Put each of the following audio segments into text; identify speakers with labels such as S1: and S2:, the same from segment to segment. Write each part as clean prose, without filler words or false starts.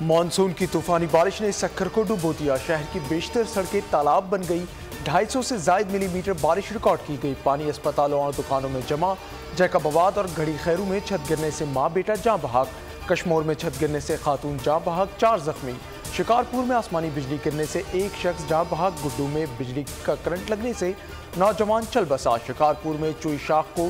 S1: Monsoon की तूफानी बारिश ने सक्खर को डुबो दिया। शहर की बेशतर सड़कें तालाब बन गई। 250 से ज्यादा मिलीमीटर बारिश रिकॉर्ड की गई। पानी अस्पतालों और दुकानों में जमा। जैकबाबाद और घड़ी खैरू में छत गिरने से मां बेटा जाँ बहक। कश्मोर में छत गिरने से खातून जाँ बहक, 4 जख्मी। शिकारपुर में आसमानी बिजली गिरने से एक शख्स जाँ बहक। गुड्डू में बिजली का करंट लगने से नौजवान चल बसा। शिकारपुर में चुई शाख को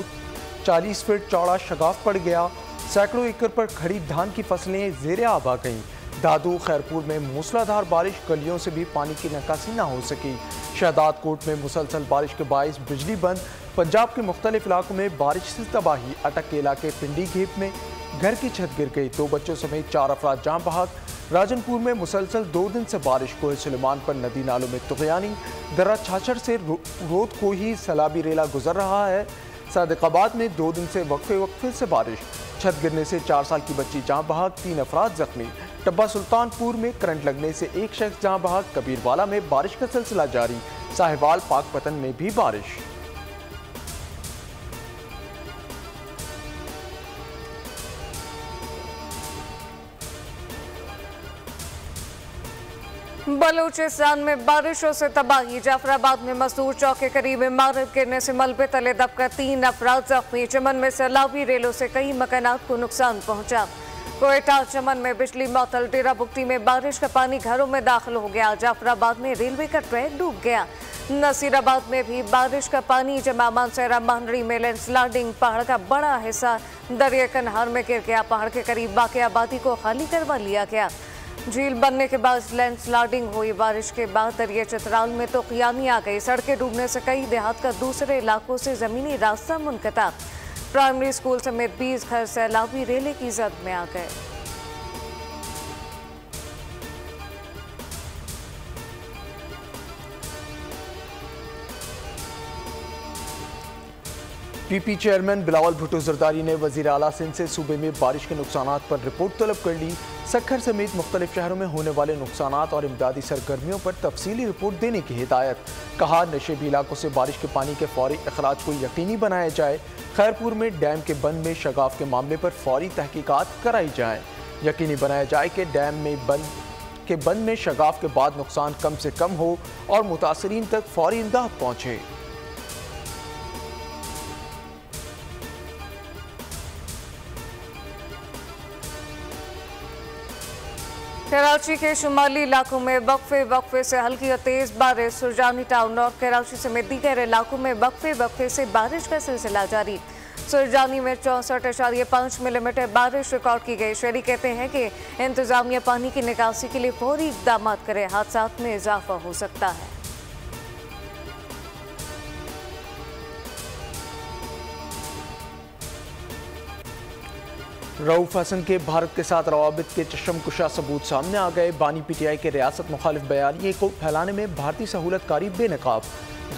S1: 40 फीट चौड़ा शगाफ पड़ गया। सैकड़ों एकड़ पर खड़ी धान की फसलें ज़ेरे आब आ गईं। दादू खैरपुर में मूसलाधार बारिश, गलियों से भी पानी की निकासी न हो सकी। शहदाद कोट में मुसलसल बारिश के बायस बिजली बंद। पंजाब के मुख्तलिफ इलाकों में बारिश से तबाही। अटक के इलाके पिंडी घेप में घर की छत गिर गई। 2 बच्चों समेत 4 अफराद जाँ बहक। राजनपुर में मुसलसल 2 दिन से बारिश। कोहे सुलेमान पर नदी नालों में तुगयानी। दर्रा छाछड़ से रोद को ही सैलाबी रेला गुजर रहा है। सादिकाबाद में 2 दिन से वक्फे से बारिश। छत गिरने से 4 साल की बच्ची जाँ बहक, 3 अफराद जख्मी। टब्बा सुल्तानपुर में करंट लगने से एक शख्स जाँ बहक। कबीरवाला में बारिश का सिलसिला जारी। साहिवाल पाकपतन में भी बारिश।
S2: बलूचिस्तान में बारिशों से तबाही। जाफराबाद में मजदूर चौक के करीब इमारत गिरने से मलबे तले दबकर 3 अफराद जख्मी। चमन में सैलाबी रेलों से कई मकानात को नुकसान पहुंचा। कोयटा चमन में बिजली मअतल। डेरा बुगटी में बारिश का पानी घरों में दाखिल हो गया। जाफराबाद में रेलवे का ट्रैक डूब गया। नसीराबाद में भी बारिश का पानी जमा। मानसेरा मांडरी में लैंडस्लाइडिंग। पहाड़ का बड़ा हिस्सा दरिया कन्हार में गिर गया। पहाड़ के करीब बाकी आबादी को खाली करवा लिया गया। झील बनने के बाद लैंडस्लाइडिंग हुई। बारिश के बाद दरिया चित्राल में तो खियानी आ गई। सड़कें डूबने से कई देहात का दूसरे इलाकों से जमीनी रास्ता मुनक़ता। प्राइमरी स्कूल समेत 20 घर सैलाबी रेले की जद में आ गए।
S1: पीपी चेयरमैन बिलावल भुट्टो जरदारी ने वजीर आला सिंध से सूबे में बारिश के नुकसानात पर रिपोर्ट तलब कर ली। सक्खर समेत मुख्तलिफ शहरों में होने वाले नुकसानात और इमदादी सरगर्मियों पर तफसीली रिपोर्ट देने की हिदायत। कहा, नशेबी इलाकों से बारिश के पानी के फौरी अखराज को यकीनी बनाया जाए। खैरपुर में डैम के बंद में शगाफ के मामले पर फौरी तहकीकात कराई जाए। यकीनी बनाया जाए कि डैम में बंद में शगाफ के बाद नुकसान कम से कम हो और मुतासरीन तक फौरी इमदाद पहुँचे।
S2: कराची के शुमाली इलाकों में वक्फे से हल्की और तेज बारिश। सुरजानी टाउन और कराची समेत दीगर इलाकों में वक्फे से बारिश का सिलसिला जारी। सुरजानी में 64.5 मिलीमीटर बारिश रिकॉर्ड की गई। शहरी कहते हैं कि इंतजामिया पानी की निकासी के लिए फौरी इक़दाम करे, हादसात में इजाफा हो सकता है।
S1: रऊफ हसन के भारत के साथ रवाबित के चशमकुशा सबूत सामने आ गए। बानी पीटीआई के रियासत मुखालिफ बयानिए को फैलाने में भारतीय सहूलतकारी बेनकाब।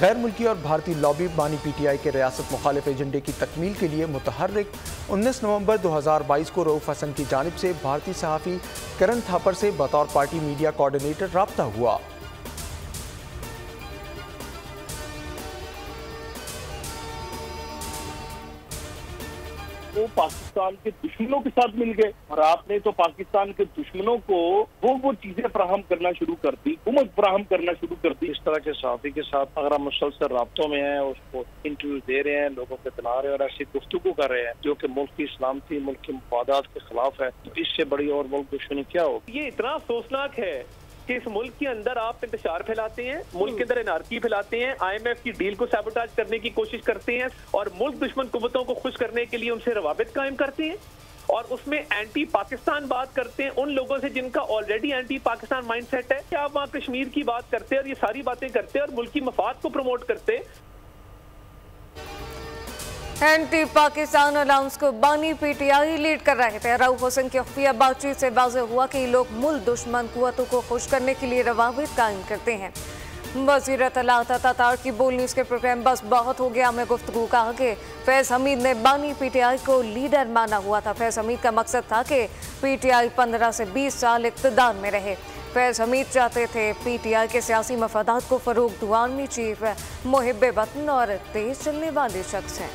S1: गैर मुल्की और भारतीय लॉबी बानी पीटीआई के रियासत मुखालिफ एजेंडे की तकमील के लिए मुतहर्रिक। 19 नवंबर 2022 को रऊफ हसन की जानिब से भारतीय सहाफ़ी करण थापर से बतौर पार्टी मीडिया कोऑर्डिनेटर राब्ता हुआ।
S3: वो पाकिस्तान के दुश्मनों के साथ मिल गए और आपने तो पाकिस्तान के दुश्मनों को वो चीजें फराहम करना शुरू कर दी, हुकूमत फराहम करना शुरू कर दी। इस तरह के सहाफ़ी के साथ अगर हम मुसलसल राब्तों में हैं, उसको इंटरव्यू दे रहे हैं, लोगों को दिला रहे हैं और ऐसी गुफ्तगू कर रहे हैं जो कि मुल्क की सलामती, मुल्क के मफादात के खिलाफ है, तो इससे बड़ी और मुल्क दुश्मनी क्या होगी।
S4: ये इतना अफसोसनाक है कि इस मुल्क के अंदर आप इंतशार फैलाते हैं, मुल्क के अंदर एनआरकी फैलाते हैं, IMF की डील को सैबोटाज करने की कोशिश करते हैं और मुल्क दुश्मन कुव्वतों को खुश करने के लिए उनसे रवाबित कायम करते हैं और उसमें एंटी पाकिस्तान बात करते हैं उन लोगों से जिनका ऑलरेडी एंटी पाकिस्तान माइंडसेट है। क्या आप वहाँ कश्मीर की बात करते हैं और ये सारी बातें करते हैं और मुल्क की मफाद को प्रमोट करते हैं।
S2: एंटी पाकिस्तान अलाउंस को बानी पीटीआई लीड कर रहे थे। रऊफ हसन की खुफिया बातचीत से वाज़ेह हुआ कि लोग मुल्क दुश्मन कुव्वतों को खुश करने के लिए रवाबित कायम करते हैं। वज़ीर तलात तातार की बोल न्यूज़ के प्रोग्राम बस बहुत हो गया में गुफ्तगू कहा कि फैज़ हमीद ने बानी पीटीआई को लीडर माना हुआ था। फैज़ हमीद का मकसद था कि पीटीआई 15 से 20 साल इक़्तिदार में रहे। फैज़ हमीद चाहते थे पीटीआई के सियासी मफादात को फ़रोग़ दूँ। आर्मी चीफ मुहिब वतन और तेज़ चलने वाले शख्स हैं।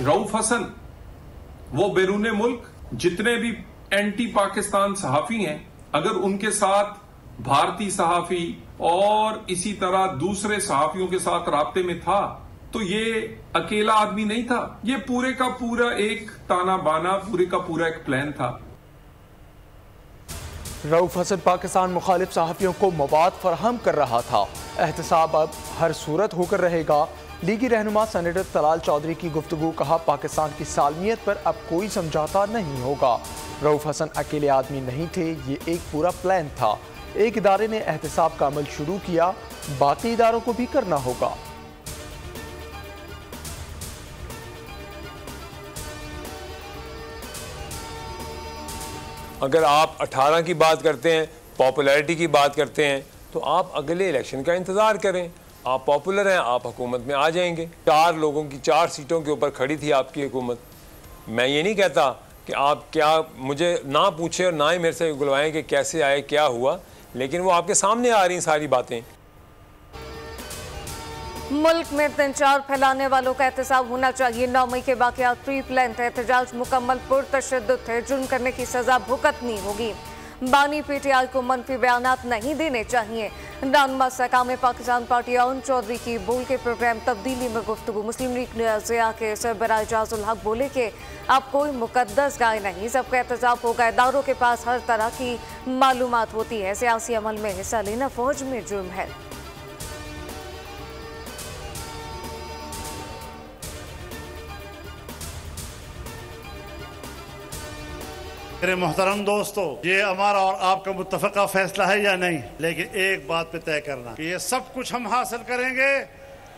S5: रऊफ हसन वो बैरून मुल्क जितने भी एंटी पाकिस्तान सहाफी हैं, अगर उनके साथ भारतीय सहाफी और इसी तरह दूसरे सहाफियों के साथ राब्ते में था तो ये अकेला आदमी नहीं था, ये पूरे का पूरा एक ताना बाना, पूरे का पूरा एक प्लान था।
S1: रऊफ हसन पाकिस्तान मुखालिफ सहाफियों को मवाद फराहम कर रहा था। एहतसाब अब हर सूरत होकर रहेगा। लीगी रहनुमा सेनेटर तलाल चौधरी की गुफ्तगू, कहा पाकिस्तान की सालमियत पर अब कोई समझौता नहीं होगा। रऊफ हसन अकेले आदमी नहीं थे, ये एक पूरा प्लान था। एक इदारे ने एहतसाब का अमल शुरू किया, बाकी इदारों को भी करना होगा।
S6: अगर आप 18 की बात करते हैं, पॉपुलैरिटी की बात करते हैं, तो आप अगले इलेक्शन का इंतज़ार करें। आप पॉपुलर हैं, आप हुकूमत में आ जाएंगे। 4 लोगों की 4 सीटों के ऊपर खड़ी थी आपकी हुकूमत। मैं ये नहीं कहता कि आप क्या मुझे ना पूछे और ना ही मेरे से बुलवाएं कि कैसे आए, क्या हुआ, लेकिन वो आपके सामने आ रही सारी बातें।
S2: मुल्क में तंचार फैलाने वालों का एहतसाब होना चाहिए। 9 मई के वाक़यात प्री प्लान थे, एहतजाज मुकम्मल पुरतशद्दुद थे, जुर्म करने की सजा भुगतनी होगी। बानी पीटीआई को मनफी बयानात नहीं देने चाहिए। रहनुमा सकाम पाकिस्तान पार्टी अरुण चौधरी की बोल के प्रोग्राम तब्दीली में गुफ्तगू। मुस्लिम लीग ज़िया के सरबराह एजाजुल हक बोले कि अब कोई मुकद्दस गाय नहीं, सबका एहतसाब होगा। इदारों के पास हर तरह की मालूमात होती है, सियासी अमल में हिस्सा लेना फौज में जुर्म है।
S7: मेरे मोहतरम दोस्तों, ये हमारा और आपका मुत्तफ़क़ा फैसला है या नहीं, लेकिन एक बात पे तय करना कि ये सब कुछ हम हासिल करेंगे,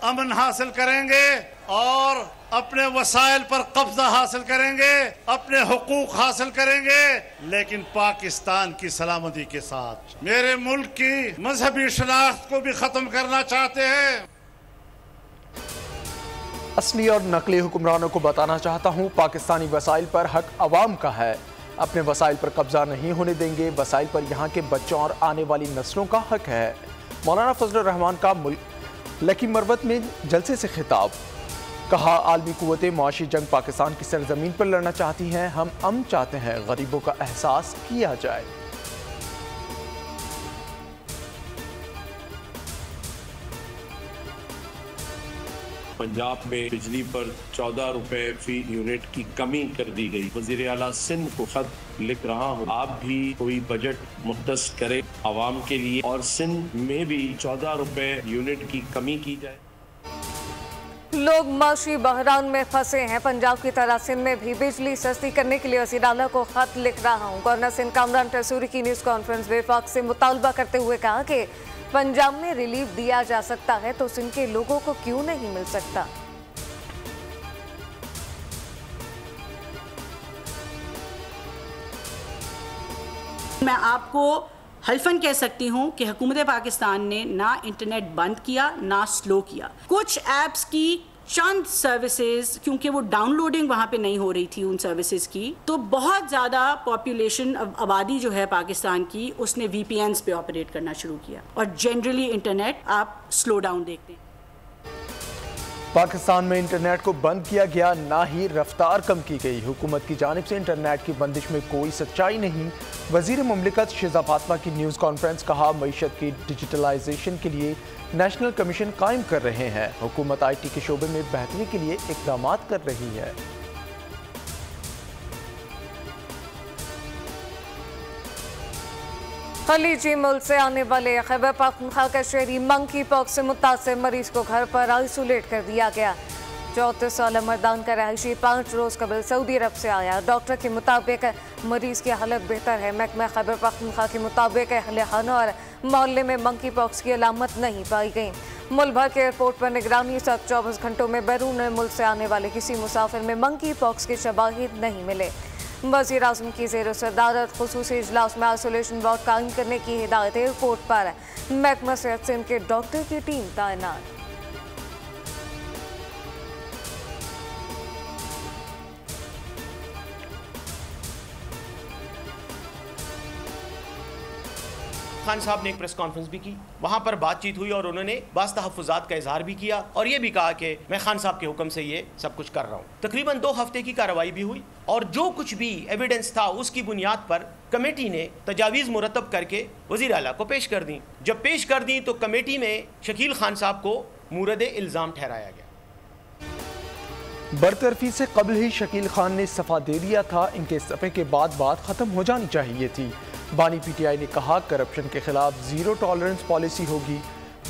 S7: अमन हासिल करेंगे और अपने वसाइल पर कब्जा हासिल करेंगे, अपने हुकूक हासिल करेंगे, लेकिन पाकिस्तान की सलामती के साथ। मेरे मुल्क की मजहबी शनाख्त को भी खत्म करना चाहते हैं।
S1: असली और नकली हुक्मरानों को बताना चाहता हूँ, पाकिस्तानी वसाइल पर हक अवाम का है। अपने वसाइल पर कब्जा नहीं होने देंगे। वसाइल पर यहाँ के बच्चों और आने वाली नस्लों का हक है। मौलाना फजलुर रहमान का लकी मरवत में जलसे से खिताब, कहा आलमी कुव्वतें मुआशी जंग पाकिस्तान की सरजमीन पर लड़ना चाहती हैं, हम अमन चाहते हैं, गरीबों का एहसास किया जाए।
S8: पंजाब में बिजली पर 14 रुपए फी यूनिट की कमी कर दी गई। वज़ीर आला सिंध को खत लिख रहा हूँ, आप भी कोई बजट मुख्तस करें आवाम के लिए और सिंध में भी 14 रुपए यूनिट की कमी की जाए।
S2: लोग माशी बहरान में फंसे हैं। पंजाब की तरह सिंध में भी बिजली सस्ती करने के लिए वज़ीर आला को खत लिख रहा हूँ। गवर्नर सिंध कामरान टसूरी की न्यूज़ कॉन्फ्रेंस वफाक से मुतालबा करते हुए कहा कि पंजाब में रिलीफ दिया जा सकता है तो सिंध के लोगों को क्यों नहीं मिल सकता।
S9: मैं आपको हल्फन कह सकती हूं कि हुकूमत पाकिस्तान ने ना इंटरनेट बंद किया ना स्लो किया। कुछ ऐप्स की चंद सर्विसेज, क्योंकि वो डाउनलोडिंग वहाँ पे नहीं हो रही थी उन सर्विसेज की, तो बहुत ज़्यादा पॉपुलेशन आबादी जो है पाकिस्तान की, उसने VPNs पे ऑपरेट करना शुरू किया और जनरली इंटरनेट आप स्लो डाउन देखते हैं।
S1: पाकिस्तान में इंटरनेट को बंद किया गया, ना ही रफ्तार कम की गई। हुकूमत की जानिब से इंटरनेट की बंदिश में कोई सच्चाई नहीं। वजीर मुमलिकत शिजा फातिमा की न्यूज़ कॉन्फ्रेंस, कहा मईशत की डिजिटलाइजेशन के लिए नेशनल कमीशन कायम कर रहे हैं। हुकूमत IT के शोबे में बेहतरी के लिए इक़दाम कर रही है।
S2: खलीजी मुल्क से आने वाले खैबर पख्तूनख्वा का शहरी मंकी पॉक्स से मुतासिर मरीज को घर पर आइसोलेट कर दिया गया। 34 साल मर्दान का रहायशी 5 रोज़ कबल सऊदी अरब से आया। डॉक्टर के मुताबिक मरीज की हालत बेहतर है। महकमा खैबर पख्तूनख्वा के मुताबिक अहले खाना और मोहल्ले में मंकी पॉक्स की अलामत नहीं पाई गई। मुल्क भर के एयरपोर्ट पर निगरानी तक 24 घंटों में बैरून मुल्क से आने वाले किसी मुसाफिर में मंकी पॉक्स के शवाहिद नहीं मिले। वज़ीर आज़म की ज़ेर सदारत ख़ुसूसी इजलास में आइसोलेशन वार्ड कायम करने की हिदायत। एयरपोर्ट पर महकमा सेहत सिंध के डॉक्टर की टीम तैनात।
S10: खान साहब ने एक प्रेस कॉन्फ्रेंस भी की, वहाँ पर बातचीत हुई और उन्होंने बाज़ तहफ़्फ़ुज़ात का इजहार भी किया और ये भी कहा कि मैं खान साहब के हुक्म से ये सब कुछ कर रहा हूँ। तकरीबन 2 हफ्ते की कार्रवाई भी हुई और जो कुछ भी एविडेंस था उसकी बुनियाद पर कमेटी ने तजावीज़ मुरतब करके वज़ीर आला को पेश कर दी। जब पेश कर दी तो कमेटी में शकील खान साहब को मूरद इल्ज़ाम ठहराया गया।
S1: बरतरफी से कबल ही शकील खान ने इस्तीफा दे दिया था। इनके इस्तीफे के बाद बात खत्म हो जानी चाहिए थी। बानी पीटीआई ने कहा करप्शन के खिलाफ जीरो टॉलरेंस पॉलिसी होगी।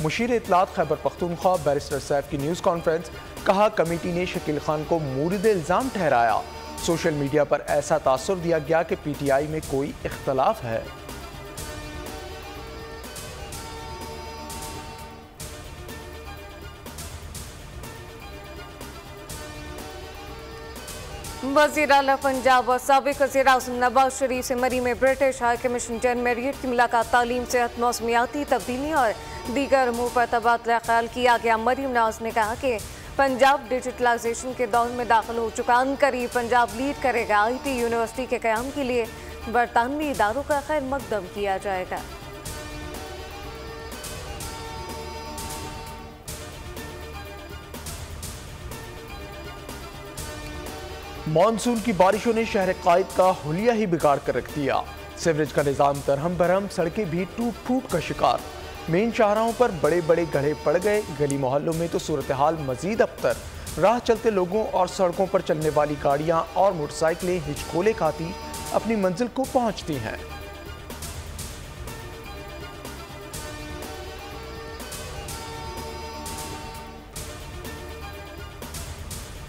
S1: मुशीर इत्तलात खैबर पख्तूनख्वा बैरिस्टर सैफ की न्यूज़ कॉन्फ्रेंस, कहा कमेटी ने शकील खान को मूरद इल्ज़ाम ठहराया। सोशल मीडिया पर ऐसा तासुर दिया गया कि पीटीआई में कोई इख्तलाफ है।
S2: वज़ीर आला पंजाब और साबिक़ वज़ीर आज़म नवाज शरीफ से मरी में ब्रिटिश हाई कमीशन जन मेरियट की मुलाकात, तालीम, सेहत, मौसमियाती तब्दीली और दीगर अमूर पर तबादला ख्याल किया गया। मरीम नवाज ने कहा कि पंजाब डिजिटलाइजेशन के दौर में दाखिल हो चुका, अनकरीब पंजाब लीड करेगा। IT यूनिवर्सिटी के क़याम के लिए बरतानवी इदारों का खैर मकदम किया जाएगा।
S1: मानसून की बारिशों ने शहर कायद का हुलिया ही बिगाड़ कर रख दिया। सीवरेज का निज़ाम दरहम बरहम, सड़कें भी टूट फूट का शिकार। मेन शाहराहों पर बड़े बड़े गड्ढे पड़ गए। गली मोहल्लों में तो सूरत हाल मजीद अबतर। राह चलते लोगों और सड़कों पर चलने वाली गाड़ियां और मोटरसाइकिलें हिचकोले खाती अपनी मंजिल को पहुंचती हैं।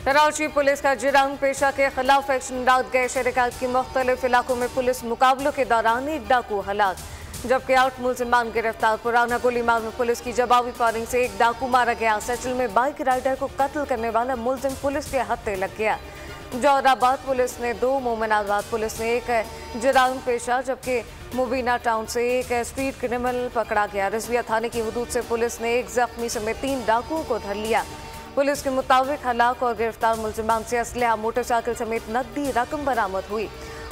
S2: कराची पुलिस का जुर्म पेशा के खिलाफ एक्शन। रात गए शहर के मुख्तलिफ इलाकों में पुलिस मुकाबलों के दौरान एक डाकू हलाक, जबकि 8 मुलजिमान गिरफ्तार। पुराना गोलीमार में पुलिस की जवाबी फायरिंग से एक डाकू मारा गया। सचल में बाइक राइडर को कत्ल करने वाला मुलजिम पुलिस के हत्थे लग गया। जौहराबाद पुलिस ने 2, मोमिनाबाद पुलिस ने 1 जुर्म पेशा, जबकि मुबीना टाउन से 1 स्ट्रीट क्रिमिनल पकड़ा गया। रिजविया थाने की हदूद से पुलिस ने 1 जख्मी समेत 3 डाकुओं को धर लिया। पुलिस के मुताबिक हलाक और गिरफ्तार मुलजिमान से असलहा, मोटरसाइकिल समेत नकदी रकम बरामद हुई।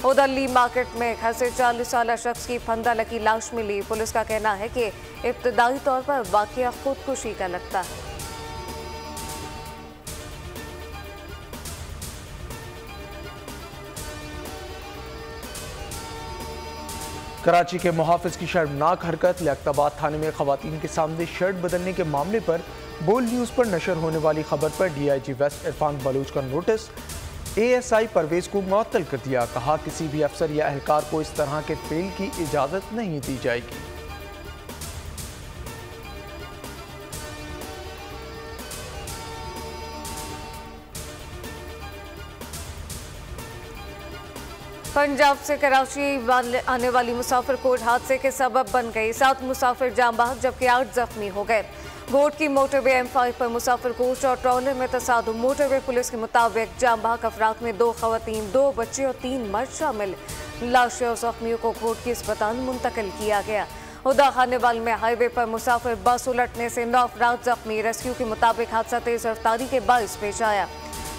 S2: उधर ली मार्केट में घर से 40 साल शख्स की फंदा लगी लाश मिली। पुलिस का कहना है कि इब्तदाई तौर पर वाकया खुदकुशी का लगता है।
S1: कराची के मुहाफिज की शर्मनाक हरकत। लियाकताबाद थाने में खवातीन के सामने शर्ट बदलने के मामले पर बोल न्यूज़ पर नशर होने वाली खबर पर DIG वेस्ट इरफान बलूच का नोटिस। ASI परवेज को मुअत्तल कर दिया। कहा किसी भी अफसर या एहलकार को इस तरह के फेल की इजाज़त नहीं दी जाएगी।
S2: पंजाब से कराची आने वाली मुसाफिर कोट हादसे के सबब बन गई। 7 मुसाफिर जाम बहक, जबकि 8 जख्मी हो गए। गोट की मोटरवे M5 पर मुसाफिर कोच और ट्रॉलर में तसादुम। मोटरवे पुलिस के मुताबिक जाम बहक अफराद में 2 खवातीन, 2 बच्चे और 3 मर्द शामिल। लाशें और जख्मियों को गोट की अस्पताल मुंतकिल किया गया। उदा खानेवाल में हाईवे पर मुसाफिर बस उलटने से 9 अफराद जख्मी। रेस्क्यू के मुताबिक हादसा तेज रफ्तारी के बाइस पेश आया।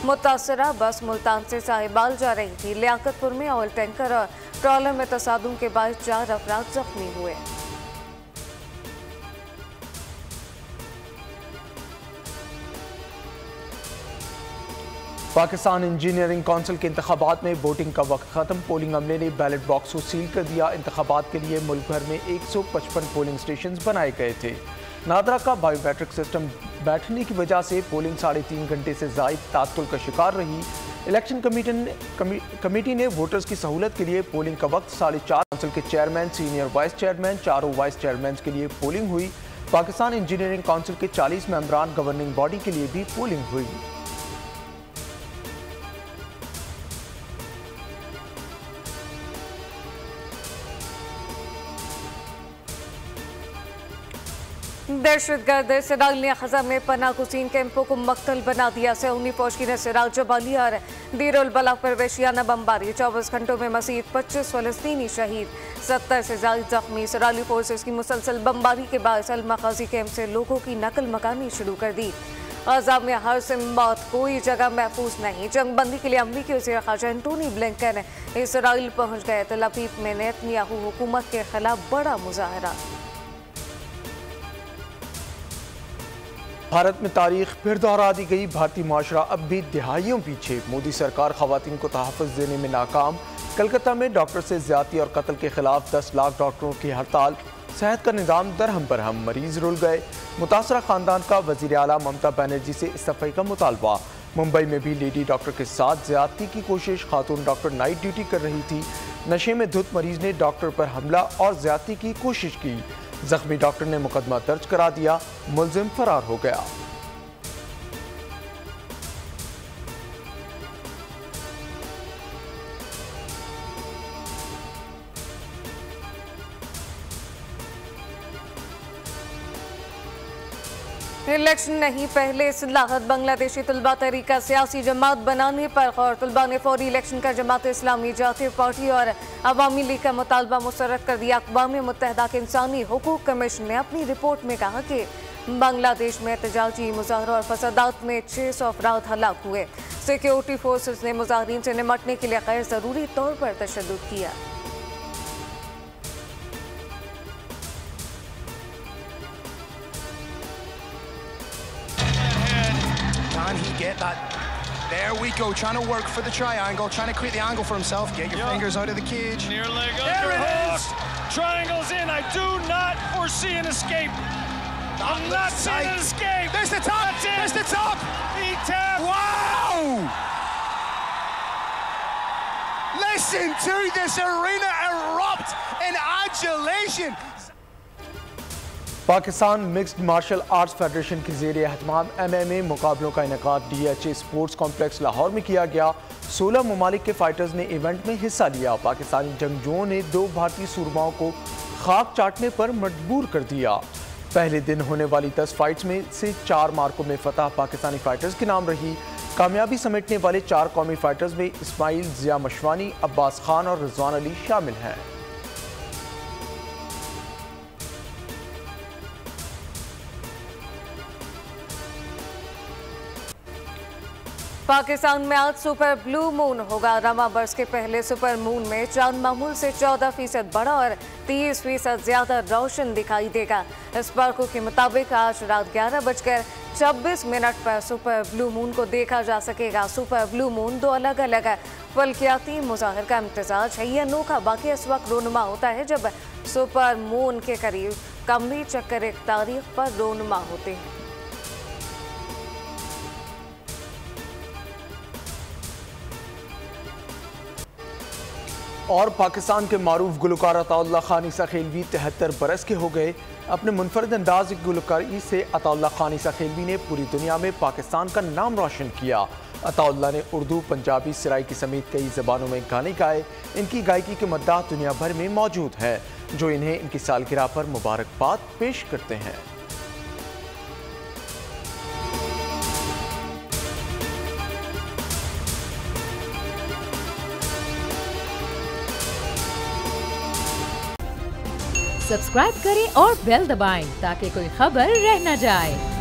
S2: मुतासरा बस मुल्तान से साहिबाल जा रही थी। लियाकतपुर में ऑयल टैंकर और ट्रॉलर में तसादुम के बाद 4 अफराद जख्मी हुए।
S1: पाकिस्तान इंजीनियरिंग काउंसिल के इंतखाबात में वोटिंग का वक्त खत्म। पोलिंग अमले ने बैलेट बॉक्स को सील कर दिया। इंतखाबात के लिए मुल्क भर में 155 पोलिंग स्टेशन बनाए गए थे। नादरा का बायोमेट्रिक सिस्टम बैठने की वजह से पोलिंग 3.5 घंटे से ज़ायद तात्तुल का शिकार रही। इलेक्शन कमेटी ने वोटर्स की सहूलत के लिए पोलिंग का वक्त 4:30। काउंसिल के chairman, senior vice chairman, 4 vice chairman के लिए पोलिंग हुई। पाकिस्तान इंजीनियरिंग काउंसिल के 40 मेंबरान गवर्निंग बॉडी के लिए भी पोलिंग हुई।
S2: दहशतगर्द इसराइल ने खज़ा में पनाह गुज़ीन कैंपों को मक्तल बना दिया। सऊदी फौज की नसरात जबाली और दीरुल बलाग पर वहशियाना बमबारी। 24 घंटों में मज़ीद 25 फ़लस्तीनी शहीद, 70 से ज़ायद जख्मी। इसराइली फोर्सेस की मुसलसल बमबारी के बाद अल मखाज़ी कैंप से लोगों की नकल मकानी शुरू कर दी। गजा में हर से मौत, कोई जगह महफूज नहीं। जंग बंदी के लिए अमरीकी वज़ीर ख़ारजा एंटोनी ब्लिंकन इसराइल पहुंच गए। तेल अवीव में नेतन्याहू हुकूमत के खिलाफ बड़ा मुजाहरा।
S1: भारत में तारीख फिर दोहरा दी गई। भारतीय माशरा अब भी दिहाइयों पीछे। मोदी सरकार खवातीन को तहफ़्फ़ुज़ देने में नाकाम। कलकत्ता में डॉक्टर से ज़्यादती और कत्ल के खिलाफ 10 लाख डॉक्टरों की हड़ताल। सेहत का निज़ाम दरहम बरहम, मरीज रुल गए। मुतासरा खानदान का वज़ीर आला ममता बनर्जी से इस्तीफ़े का मुतालबा। मुंबई में भी लेडी डॉक्टर के साथ ज़्यादती की कोशिश। खातून डॉक्टर नाइट ड्यूटी कर रही थी। नशे में धुत मरीज ने डॉक्टर पर हमला और ज़्यादती की कोशिश की। जख्मी डॉक्टर ने मुकदमा दर्ज करा दिया। मुलजिम फरार हो गया।
S2: इलेक्शन नहीं, पहले इस्लाहत। बांग्लादेशी तलबा तरीका सियासी जमात बनाने पर गौर। तलबा ने फौरी इलेक्शन का जमात इस्लामी, जातीय पार्टी और अवामी लीग का मुतालबा मुस्तरद कर दिया। अक़वाम मुत्तहिदा के इंसानी हुकूक कमीशन ने अपनी रिपोर्ट में कहा कि बांग्लादेश में एहतजाजी मुजाहरों और फसादात में 600 अफराद हलाक हुए। सिक्योरिटी फोर्सेस ने मुजाहरीन से निमटने के लिए गैर ज़रूरी तौर पर तशद्दुद किया।
S11: He get that? There we go, trying to work for the triangle, trying to create the angle for himself. Get your fingers out of the cage.
S12: Near leg there it is. Triangle's in. I do not foresee an escape. I'm not seeing an escape.
S11: There's the top. There's the top.
S12: He tapped.
S11: Wow! Listen to this arena erupt in adulation.
S1: Pakistan mixed martial arts federation के ज़ेरे एहतमाम MMA मुकाबलों का इनेकाद DHA sports complex Lahore में किया गया। 16 ममालिक के फाइटर्स ने इवेंट में हिस्सा लिया। पाकिस्तानी जंगजुओं ने 2 भारतीय सूरमाओं को खाक चाटने पर मजबूर कर दिया। पहले दिन होने वाली 10 फाइट्स में से 4 मार्कों में फतह पाकिस्तानी फाइटर्स के नाम रही। कामयाबी समेटने वाले 4 कौमी फाइटर्स में इस्माइल, जिया मशवानी, अब्बास खान और रिजवान अली शामिल हैं।
S2: पाकिस्तान में आज सुपर ब्लू मून होगा। रमा बर्स के पहले सुपर मून में चांद मामूल से 14% बड़ा और 30% ज्यादा रोशन दिखाई देगा। स्पार्को के मुताबिक आज रात 11:26 पर सुपर ब्लू मून को देखा जा सकेगा। सुपर ब्लू मून 2 अलग अलग फल्कियाती मुजाहिर का इम्तिजाज है। यह अनोखा वाक़या इस वक्त रोनुमा होता है जब सुपर मून के करीब कमरी चक्कर एक तारीख पर रोनुमा होते हैं।
S1: और पाकिस्तान के मारूफ गुलकार अताउल्लाह खान ईसा खेलवी 73 बरस के हो गए। अपने मुनफरद अंदाज की गुलकारी से अताउल्लाह खान ईसा खेलवी ने पूरी दुनिया में पाकिस्तान का नाम रोशन किया। अताउल्लाह ने उर्दू, पंजाबी, सराइकी समेत कई ज़बानों में गाने गाए। इनकी गायकी के मद्दाह दुनिया भर में मौजूद है जो इन्हें इनकी सालगिरह पर मुबारकबाद पेश करते हैं।
S13: सब्सक्राइब करें और बेल दबाएं ताकि कोई खबर रह न जाए।